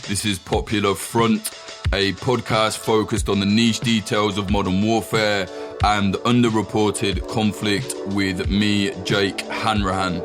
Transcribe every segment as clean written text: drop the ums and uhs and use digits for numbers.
This is Popular Front, a podcast focused on the niche details of modern warfare and underreported conflict with me, Jake Hanrahan.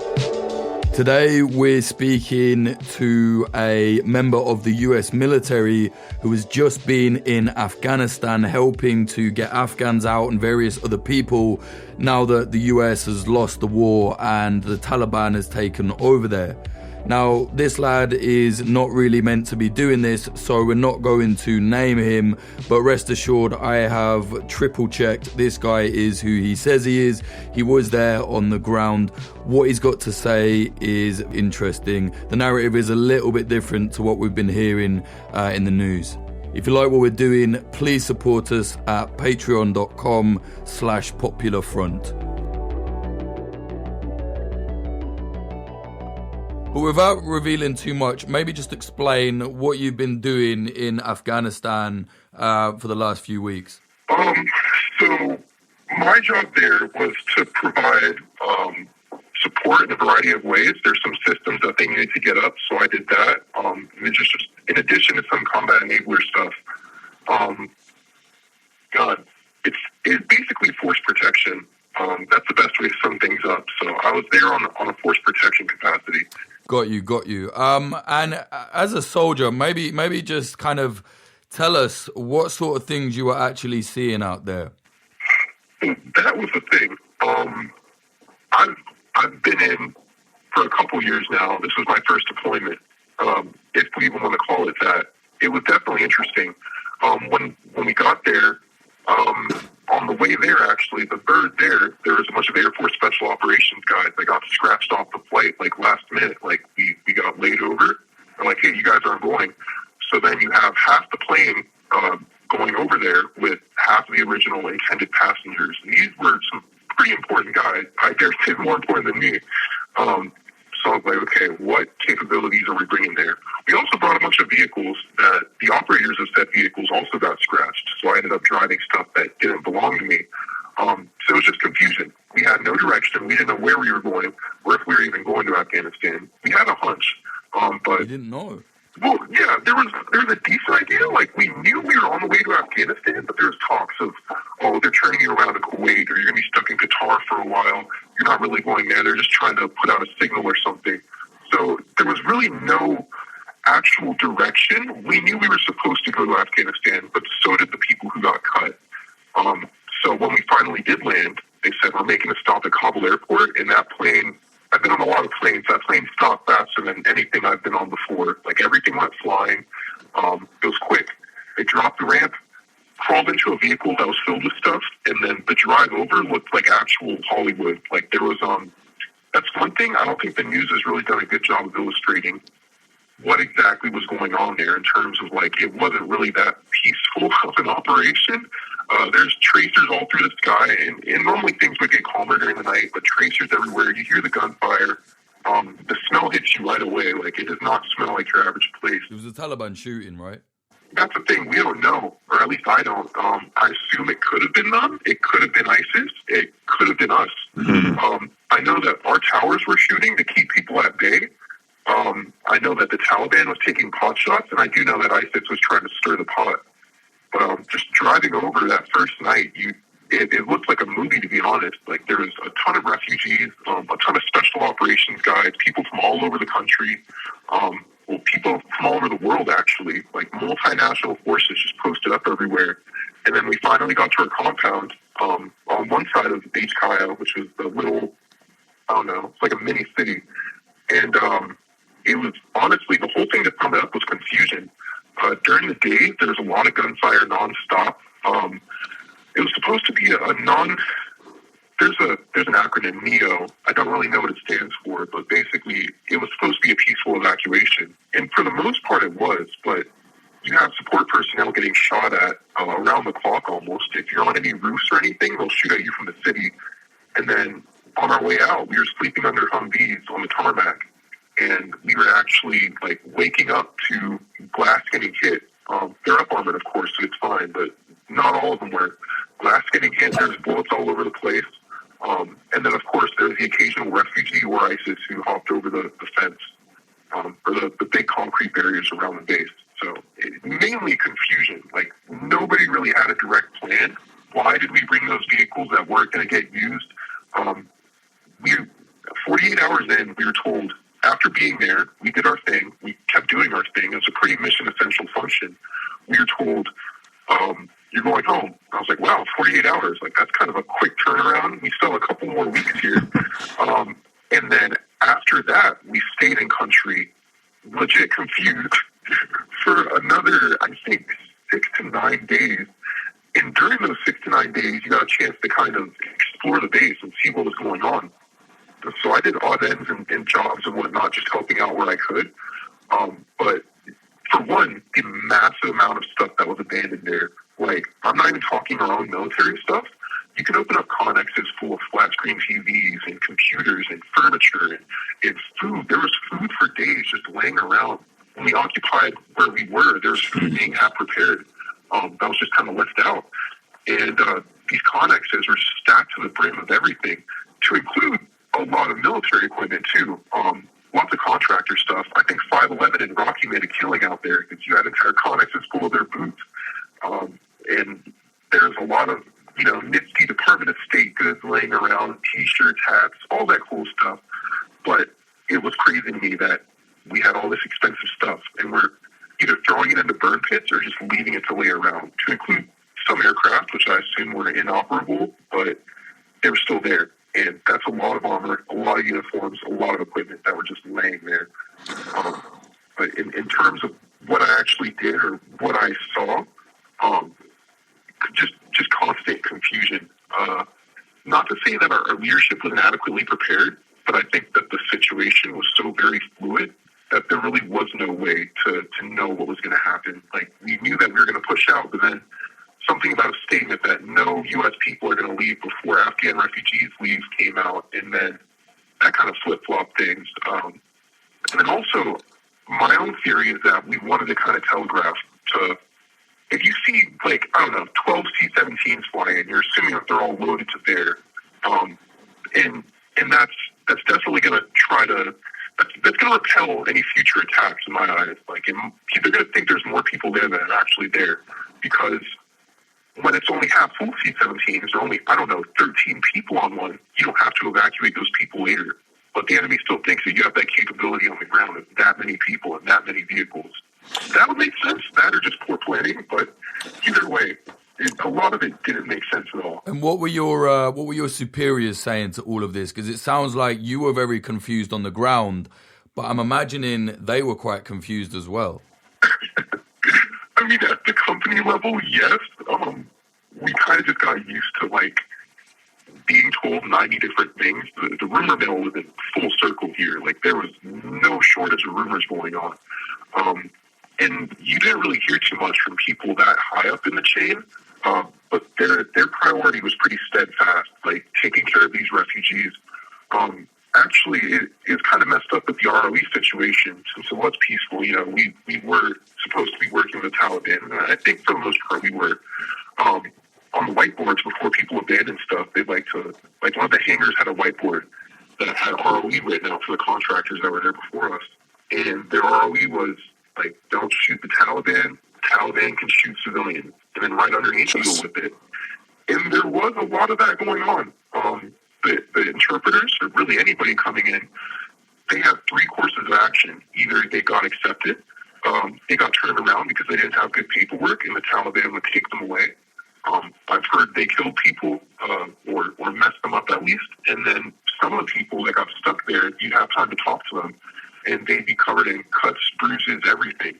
Today we're speaking to a member of the US military who has just been in Afghanistan helping to get Afghans out and various other people now that the US has lost the war and the Taliban has taken over there. Now, this lad is not really meant to be doing this, so we're not going to name him, but rest assured I have triple checked this guy is who he says he is. He was there on the ground. What he's got to say is interesting. The narrative is a little bit different to what we've been hearing in the news. If you like what we're doing, please support us at patreon.com/popularfront. But without revealing too much, maybe just explain what you've been doing in Afghanistan for the last few weeks. So my job there was to provide support in a variety of ways. There's some systems that they needed to get up, so I did that. And just in addition to some combat enabler stuff. It's basically force protection. That's the best way to sum things up. So I was there on a force protection capacity. Got you. And as a soldier, maybe just kind of tell us what sort of things you were actually seeing out there. That was the thing. I've been in for a couple years now. This was my first deployment, if we even want to call it that. It was definitely interesting. When we got there, on the way there, actually, the third there was a bunch of Air Force Special Operations guys that got scratched off the flight, like, last minute. Like, we got laid over. They're like, hey, you guys aren't going. So then you have half the plane going over there with half of the original intended passengers. And these were some pretty important guys. I dare say more important than me. So I was like, okay, what capabilities are we bringing there? We also brought a bunch of vehicles that the operators of said vehicles also got scratched. So I ended up driving stuff that didn't belong to me. So it was just confusion. We had no direction. We didn't know where we were going or if we were even going to Afghanistan. We had a hunch, but you didn't know. Well, yeah, there was a decent idea. Like, we knew we were on the way to Afghanistan, but there was talks of, they're turning you around to Kuwait, or you're going to be stuck in Qatar for a while. You're not really going there. They're just trying to put out a signal or something. So there was really no actual direction. We knew we were supposed to go to Afghanistan, but so did the people who got cut. So when we finally did land, they said, we're making a stop at Kabul Airport, and that plane, I've been on a lot of planes. That plane stopped faster than anything I've been on before. Like, everything went flying. It was quick. They dropped the ramp, crawled into a vehicle that was filled with stuff, and then the drive over looked like actual Hollywood. Like, there was, that's one thing I don't think the news has really done a good job of illustrating what exactly was going on there in terms of, like, it wasn't really that peaceful of an operation. There's tracers all through the sky, and normally things would get calmer during the night, but tracers everywhere. You hear the gunfire. The smell hits you right away. Like, it does not smell like your average place. It was the Taliban shooting, right? That's the thing. We don't know, or at least I don't. I assume it could have been them. It could have been ISIS. It could have been us. Mm-hmm. I know that our towers were shooting to keep people at bay. I know that the Taliban was taking pot shots, and I do know that ISIS was trying to stir the pot. But just driving over that first night, it looked like a movie, to be honest. Like, there was a ton of refugees, a ton of special operations guys, people from all over the country, people from all over the world, actually, like multinational forces just posted up everywhere. And then we finally got to our compound on one side of Beach Kaya, which was the little, I don't know, it's like a mini city. And it was, honestly, the whole thing that summed it up was confusion. During the day, there was a lot of gunfire nonstop. It was supposed to be there's an acronym, NEO. I don't really know what it stands for, but basically it was supposed to be a peaceful evacuation. And for the most part it was, but you have support personnel getting shot at around the clock almost. If you're on any roofs or anything, they'll shoot at you from the city. And then on our way out, we were sleeping under Humvees on the tarmac. And we were actually, like, waking up to glass getting hit. They're up armored, of course, so it's fine, but not all of them were. Glass getting hit, there's bullets all over the place. And then, of course, there's the occasional refugee or ISIS who hopped over the fence, or the big concrete barriers around the base. mainly confusion. Like, nobody really had a direct plan. Why did we bring those vehicles that weren't going to get used? We 48 hours in, we were told, after being there, we did our thing. We kept doing our thing. It was a pretty mission essential function. We were told, you're going home. I was like, wow, 48 hours. Like, that's kind of a quick turnaround. We still have a couple more weeks here. And then after that, we stayed in country, legit confused, for another, I think, 6 to 9 days. And during those 6 to 9 days, you got a chance to kind of explore the base and see what was going on. So I did odd ends and jobs and whatnot, just helping out where I could. But for one, the massive amount of stuff that was abandoned there, like, I'm not even talking our own military stuff. You can open up connexes full of flat screen TVs and computers and furniture and food. There was food for days just laying around. When we occupied where we were, there was food being half prepared. That was just kind of left out. And these connexes were stacked to the brim of everything, to include a lot of military equipment too. Lots of contractor stuff. I think 511 and Rocky made a killing out there because you had entire connexes full of their boots. And there's a lot of, nifty Department of State goods laying around, T-shirts, hats, all that cool stuff. But it was crazy to me that we had all this expensive stuff and we're either throwing it into burn pits or just leaving it to lay around, to include some aircraft, which I assume were inoperable, but they were still there. And that's a lot of armor, a lot of uniforms, a lot of equipment that were just laying there. But in terms of what I actually did or what I saw, just constant confusion. Not to say that our leadership was inadequately prepared, but I think that the situation was so very fluid that there really was no way to know what was going to happen. Like, we knew that we were going to push out, but then something about a statement that no U.S. people are going to leave before Afghan refugees leave came out, and then that kind of flip-flopped things. And then also, my own theory is that we wanted to kind of telegraph to, if you see, 12 C-17s flying, you're assuming that they're all loaded to bear. And that's definitely going to that's going to repel any future attacks in my eyes. Like, they're going to think there's more people there than are actually there, because when it's only half full C-17s, or only, 13 people on one, you don't have to evacuate those people later. But the enemy still thinks that you have that capability on the ground with that many people and that many vehicles. That would make sense, that or just poor planning, but either way, a lot of it didn't make sense at all. And what were your superiors saying to all of this? Because it sounds like you were very confused on the ground, but I'm imagining they were quite confused as well. I mean, at the company level, yes. We kind of just got used to, being told 90 different things. The rumor mill was in full circle here. Like, there was no shortage of rumors going on. And you didn't really hear too much from people that high up in the chain. But their priority was pretty steadfast, like taking care of these refugees. Actually, it's kind of messed up with the ROE situation. Since it was peaceful, we were supposed to be working with the Taliban. And I think for the most part we were. On the whiteboards, before people abandoned stuff, they'd one of the hangars had a whiteboard that had ROE written out for the contractors that were there before us. And their ROE was, don't shoot the Taliban. Taliban can shoot civilians. And then right underneath, deal with it. And there was a lot of that going on. The interpreters, or really anybody coming in, they had 3 courses of action. Either they got accepted, they got turned around because they didn't have good paperwork, and the Taliban would take them away. I've heard they killed people, or messed them up at least. And then some of the people that got stuck there, you'd have time to talk to them, and they'd be covered in cuts, bruises, everything.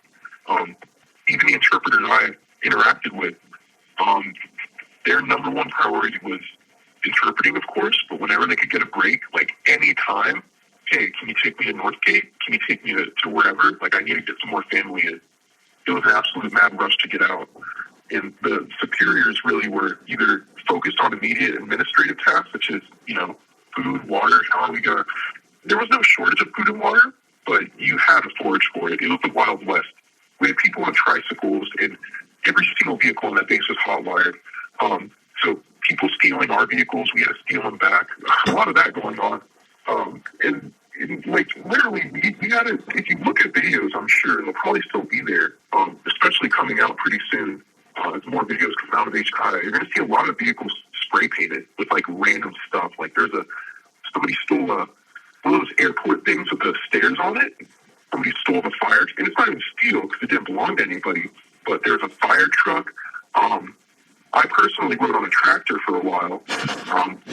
Even the interpreters I interacted with, their number one priority was interpreting, of course, but whenever they could get a break, any time, hey, can you take me to Northgate? Can you take me to wherever? I need to get some more family in. It was an absolute mad rush to get out. And the superiors really were either focused on immediate administrative tasks, such as, food, water, how are we going to... There was no shortage of food and water, but you had to forage for it. It was the Wild West. We had people on tricycles, and every single vehicle in that base was hotwired. So people stealing our vehicles, we had to steal them back. A lot of that going on. And literally, we had to... If you look at videos, I'm sure they'll probably still be there, especially coming coming out pretty soon. As more videos come out of HI, you're going to see a lot of vehicles spray painted with like random stuff. Like somebody stole one of those airport things with the stairs on it. Somebody stole the fire, and it's not even steal because it didn't belong to anybody. But there's a fire truck. I personally rode on a tractor for a while.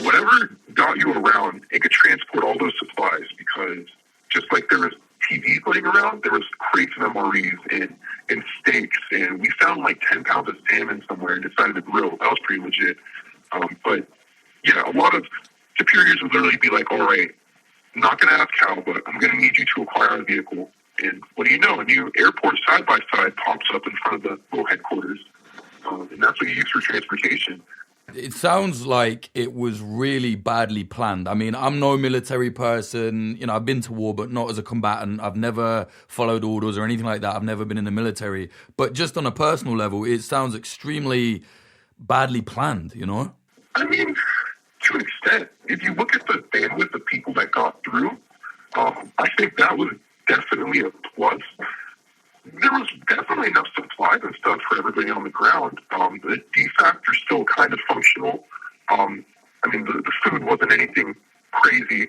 Whatever got you around, it could transport all those supplies because just like there was TVs laying around, there was crates of MREs and steaks, and we found like 10 pounds of salmon somewhere and decided to grill. That was pretty legit. But yeah, a lot of superiors would literally be like, all right, I'm not going to ask how, but I'm going to need you to acquire a vehicle. And what do you know? A new airport side-by-side pops up in front of the little headquarters. And that's what you use for transportation. It sounds like it was really badly planned. I mean, I'm no military person. You know, I've been to war, but not as a combatant. I've never followed orders or anything like that. I've never been in the military. But just on a personal level, it sounds extremely badly planned, you know? I mean, to an extent, if you look at the bandwidth of people that got through, I think that was definitely a plus. There was definitely enough supplies and stuff for everybody on the ground. The DFACs are still kind of functional. I mean, the food wasn't anything crazy.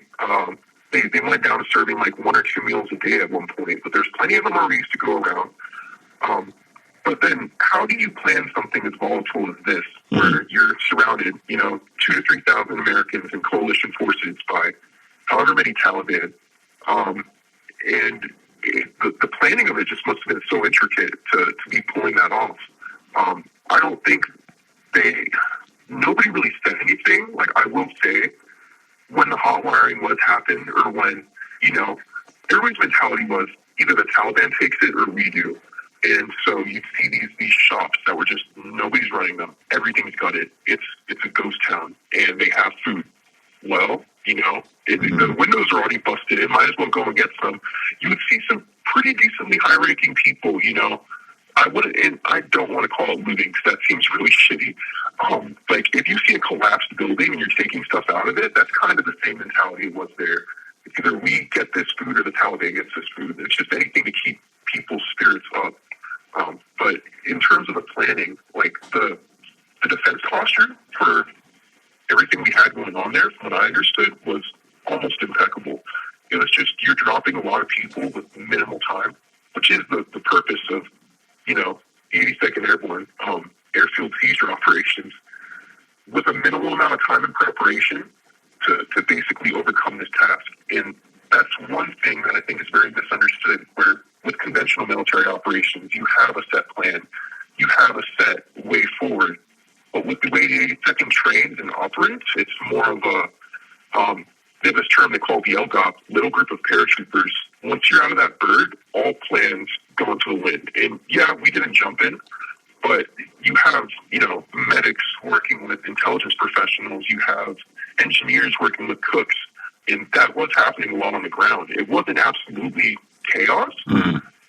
They went down to serving like 1 or 2 meals a day at one point, but there's plenty of MREs to go around. But then how do you plan something as volatile as this, where you're surrounded, 2,000 to 3,000 Americans and coalition forces by however many Taliban? The planning of it just must have been so intricate to be pulling that off. I don't think nobody really said anything. Like, I will say, when the hot wiring was happened, or when, everybody's mentality was either the Taliban takes it or we do. And so you'd see these shops that were just, nobody's running them. Everything's gutted. It's a ghost town, and they have food. Well, the windows are already busted in. Might as well go and get some. You would see some pretty decently high-ranking people, I don't want to call it looting because that seems really shitty. Like, if you see a collapsed building and you're taking stuff out of it, that's kind of the same mentality it was there. It's either we get this food or the Taliban gets this food. It's just anything to keep people's spirits up. But in terms of the planning, like the defense posture for everything we had going on there, from what I understood, was almost impeccable. It was just, you're dropping a lot of people with minimal time, which is the purpose of, 82nd Airborne airfield seizure operations, with a minimal amount of time and preparation to basically overcome this task. And that's one thing that I think is very misunderstood, where with conventional military operations, you have a set plan, you have a set way forward. But with the way the 82nd trains and operates, it's more of they have this term they call the LGOP, little group of paratroopers. Once you're out of that bird, all plans go into the wind. And yeah, we didn't jump in, but you have, medics working with intelligence professionals, you have engineers working with cooks, and that was happening a lot on the ground. It wasn't absolutely chaos,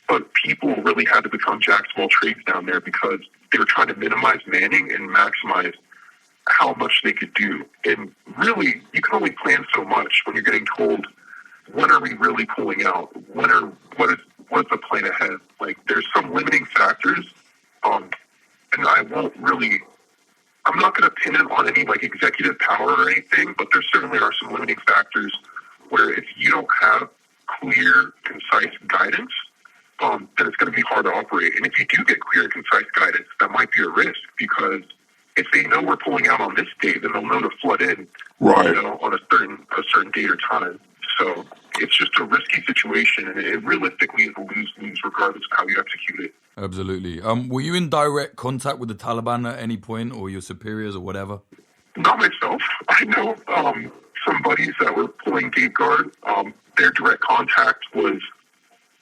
but people really had to become jacks of all trades down there because they were trying to minimize manning and maximize how much they could do. And really, you can only plan so much when you're getting told, when are we really pulling out? What is the plan ahead? Like, there's some limiting factors, and I'm not going to pin it on any, like, executive power or anything, but there certainly are some limiting factors where if you don't have clear, concise guidance, then it's going to be hard to operate. And if you do get clear and concise guidance, that might be a risk, because if they know we're pulling out on this date, then they'll know to flood in, on a certain date or time. So it's just a risky situation, and it realistically is a lose-lose regardless of how you execute it. Absolutely. Were you in direct contact with the Taliban at any point, or your superiors or whatever? Not myself. I know some buddies that were pulling gate guard. Their direct contact was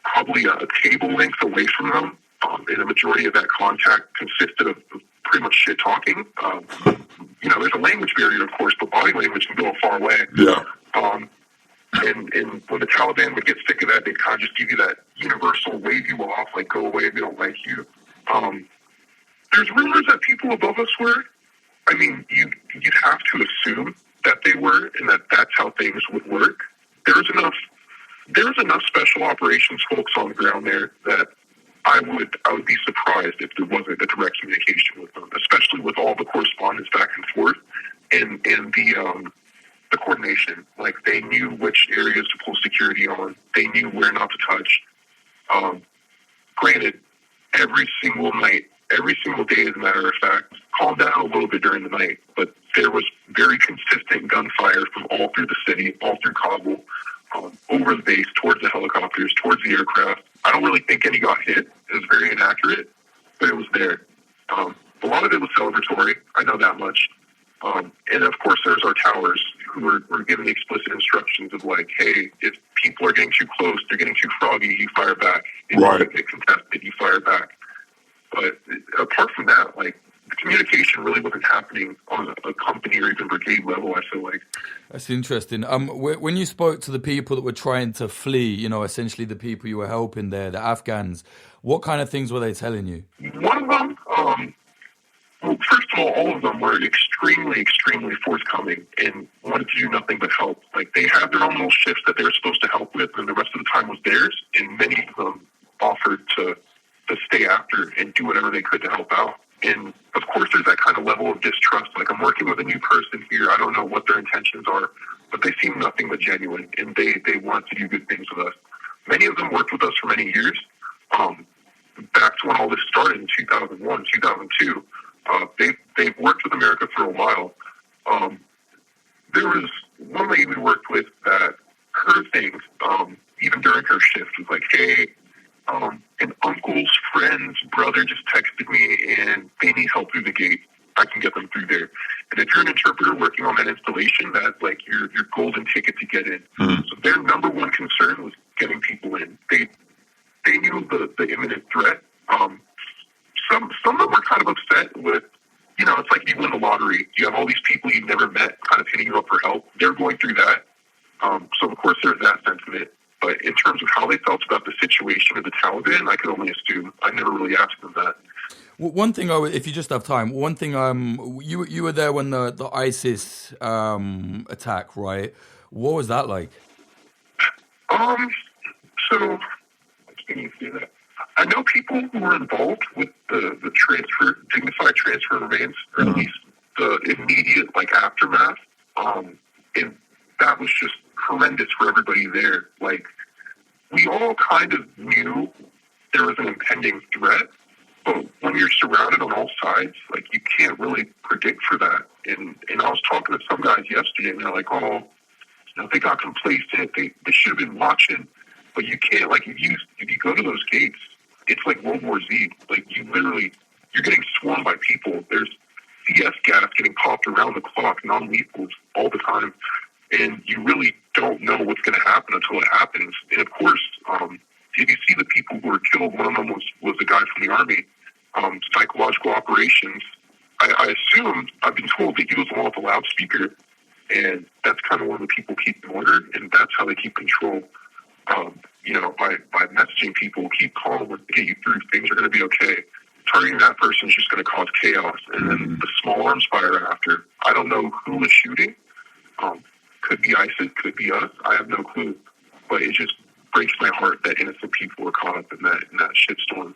probably a cable length away from them, and the majority of that contact consisted of pretty much shit talking. There's a language barrier, of course, but body language can go a far way. Yeah. And when the Taliban would get sick of that, they'd kind of just give you that universal wave you off, like, go away, we don't like you. There's rumors that people above us were. I mean, you'd have to assume that they were, and that's how things would work. There's enough special operations folks on the ground there that I would be surprised if there wasn't a direct communication with them, especially with all the correspondence back and forth and the coordination. Like, they knew which areas to pull security on. They knew where not to touch. Granted, every single night, every single day, as a matter of fact, calmed down a little bit during the night, but there was very consistent gunfire from all through the city, all through Kabul, over the base, towards the helicopters, towards the aircraft. I don't really think any got hit. It was very inaccurate, but it was there. A lot of it was celebratory. I know that much. And of course, there's our towers who were given explicit instructions of like, hey, if people are getting too close, they're getting too froggy, you fire back. If you get contested, you fire back. But apart from that, like, the communication really wasn't happening on a company or even brigade level, I feel like. That's interesting. When you spoke to the people that were trying to flee, essentially the people you were helping there, the Afghans, what kind of things were they telling you? One of them, well, first of all of them were extremely, extremely forthcoming and wanted to do nothing but help. Like, they had their own little shifts that they were supposed to help with, and the rest of the time was theirs, and many of them offered to stay after and do whatever they could to help out. And of course, there's that kind of level of distrust. Like, I'm working with a new person here. I don't know what their intentions are, but they seem nothing but genuine, and they want to do good things with us. Many of them worked with us for many years. Back to when all this started in 2001, 2002, they've worked with America for a while. There was one lady we worked with that her things, even during her shift, was like, hey, an uncle's friend's brother just texted me and they need help through the gate. I can get them through there. And if you're an interpreter working on that installation, that's like your golden ticket to get in. Mm-hmm. So their number one concern was getting people in. They knew the imminent threat. Some of them were kind of upset with, it's like you win the lottery. You have all these people you've never met kind of hitting you up for help. They're going through that. So of course there's that sense of it. But in terms of how they felt about the situation of the Taliban, I could only assume. I never really asked them that. Well, one thing, if you just have time, you were there when the ISIS attack, right? What was that like? So, can you see that? I know people who were involved with the dignified transfer of remains, or at least the immediate, aftermath. And that was just horrendous for everybody there. Like, we all kind of knew there was an impending threat, but when you're surrounded on all sides, you can't really predict for that. And I was talking to some guys yesterday, and they're like, oh, they got complacent. They should have been watching. But you can't, if you go to those gates, it's like World War Z. You're getting swarmed by people. There's CS gas getting popped around the clock, non-lethals all the time. And you really don't know what's going to happen until it happens. And of course, if you see the people who were killed, one of them was a guy from the Army, psychological operations. I assume, I've been told that he was the one with the loudspeaker, and that's kind of when the people keep in order, and that's how they keep control. By messaging people, keep calm, we'll get you through, things are going to be okay. Targeting that person is just going to cause chaos. And then the small arms fire after. I don't know who was shooting. Could be ISIS, could be us. I have no clue. But it just breaks my heart that innocent people were caught up in that shitstorm.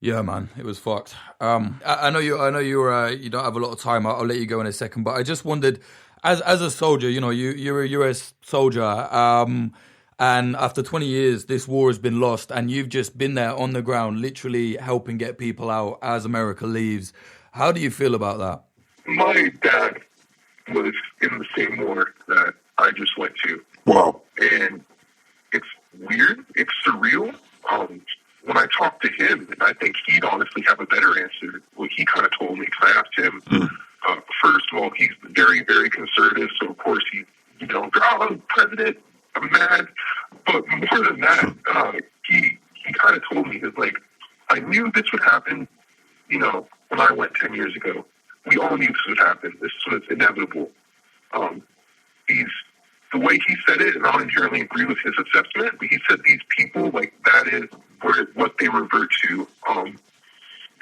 Yeah, man, it was fucked. I know you don't have a lot of time. I'll let you go in a second. But I just wondered, as a soldier, you're a US soldier. And after 20 years, this war has been lost, and you've just been there on the ground, literally helping get people out as America leaves. How do you feel about that? My dad was in the same war that I just went to. Wow. And it's weird. It's surreal. When I talked to him, and I think he'd honestly have a better answer, what he kind of told me, because I asked him, first of all, he's very, very conservative, so of course president, I'm mad. But more than that, he kind of told me, I knew this would happen, when I went 10 years ago. We all knew this would happen. This was inevitable. The way he said it, and I don't inherently agree with his assessment, but he said these people, that is what they revert to. And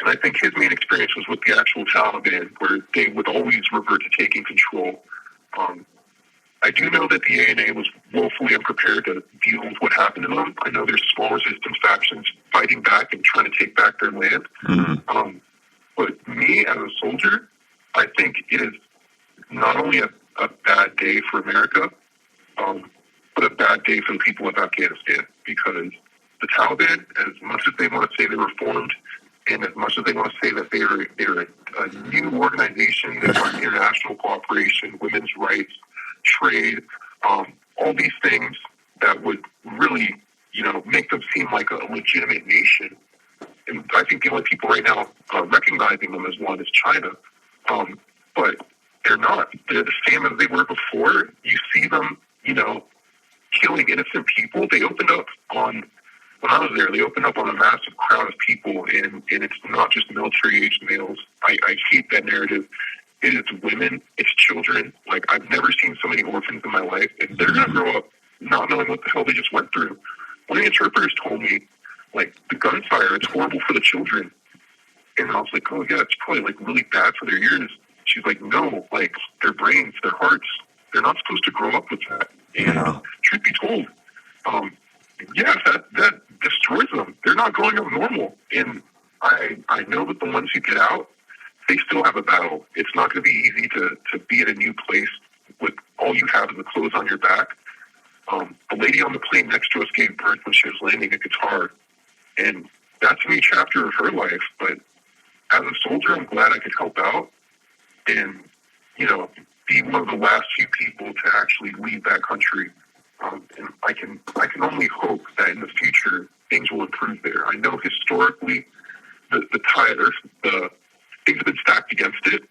I think his main experience was with the actual Taliban, where they would always revert to taking control. I do know that the ANA was woefully unprepared to deal with what happened to them. I know there's small resistance factions fighting back and trying to take back their land. Mm-hmm. But me as a soldier, I think it is not only a bad day for America, but a bad day for the people of Afghanistan, because the Taliban, as much as they want to say they reformed, and as much as they want to say that they're a new organization, they want international cooperation, women's rights, trade, all these things that would really, make them seem like a legitimate nation. And I think the only people right now recognizing them as one is China. But they're not. They're the same as they were before. You see them, killing innocent people. They opened up when I was there, they opened up on a massive crowd of people, and it's not just military-aged males. I hate that narrative. It is women, it's children. Like, I've never seen so many orphans in my life, and they're going to grow up not knowing what the hell they just went through. One of the interpreters told me, like, the gunfire, it's horrible for the children. And I was like, oh, yeah, it's probably, like, really bad for their ears. She's like, no, like, their brains, their hearts, they're not supposed to grow up with that. And truth be told, that destroys them. They're not growing up normal. And I know that the ones who get out, they still have a battle. It's not going to be easy to be in a new place with all you have is the clothes on your back. The lady on the plane next to us gave birth when she was landing a guitar. And that's a new chapter of her life. But as a soldier, I'm glad I could help out and, be one of the last few people to actually leave that country. And I can only hope that in the future things will improve there. I know historically the things have been stacked against it,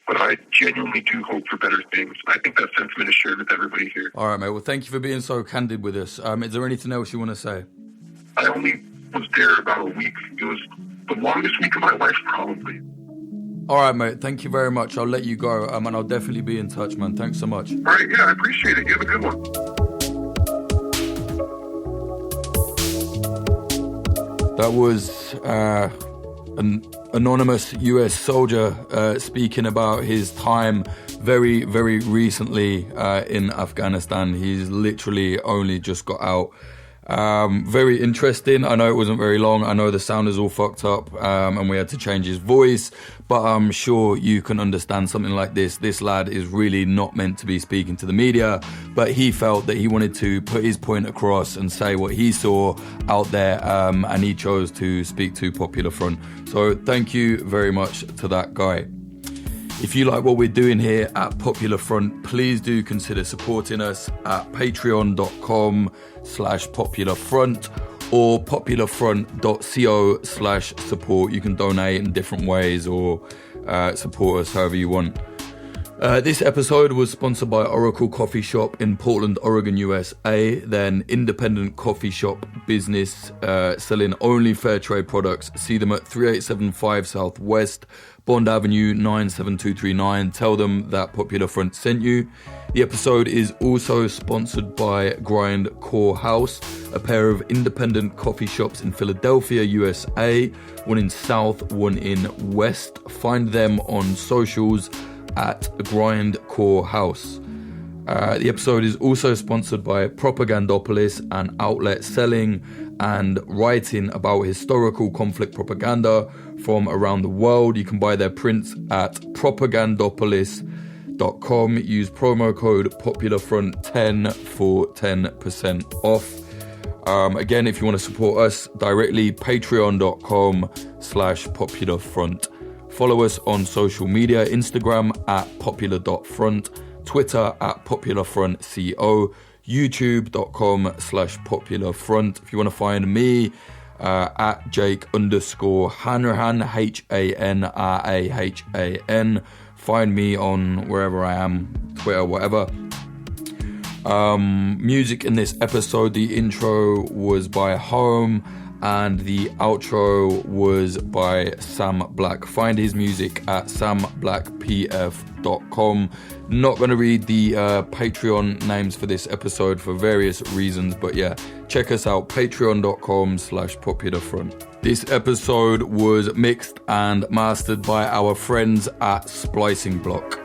but I genuinely do hope for better things. I think that sentiment is shared with everybody here. All right, mate. Well, thank you for being so candid with us. Is there anything else you want to say? I only was there about a week. It was the longest week of my life, probably. All right, mate. Thank you very much. I'll let you go, and I'll definitely be in touch, man. Thanks so much. All right, yeah, I appreciate it. You have a good one. That was an anonymous US soldier speaking about his time very, very recently in Afghanistan. He's literally only just got out. Very interesting. I know it wasn't very long. I know the sound is all fucked up and we had to change his voice, but I'm sure you can understand something like this. This lad is really not meant to be speaking to the media, but he felt that he wanted to put his point across and say what he saw out there, and he chose to speak to Popular Front. So thank you very much to that guy. If you like what we're doing here at Popular Front, please do consider supporting us at patreon.com/popularfront or popularfront.co/support. You can donate in different ways or support us however you want. This episode was sponsored by Oracle Coffee Shop in Portland, Oregon, USA. They're an independent coffee shop business selling only fair trade products. See them at 3875 Southwest Bond Avenue 97239. Tell them that Popular Front sent you. The episode is also sponsored by Grindcore House, a pair of independent coffee shops in Philadelphia, USA. One in South, one in West. Find them on socials at Grindcore House. The episode is also sponsored by Propagandopolis, an outlet selling and writing about historical conflict propaganda from around the world. You can buy their prints at propagandopolis.com. Use promo code POPULARFRONT10 for 10% off. Again, if you want to support us directly, patreon.com/popularfront. Follow us on social media, Instagram at popular.front, Twitter at popularfrontco, youtube.com/popularfront. If you want to find me, at Jake_Hanrahan, HANRAHAN. Find me on wherever I am, Twitter, whatever. Music in this episode, the intro was by Home, and the outro was by Sam Black. Find his music at samblackpf.com. Not going to read the Patreon names for this episode for various reasons, but yeah, check us out, patreon.com/popularfront. This episode was mixed and mastered by our friends at Splicing Block.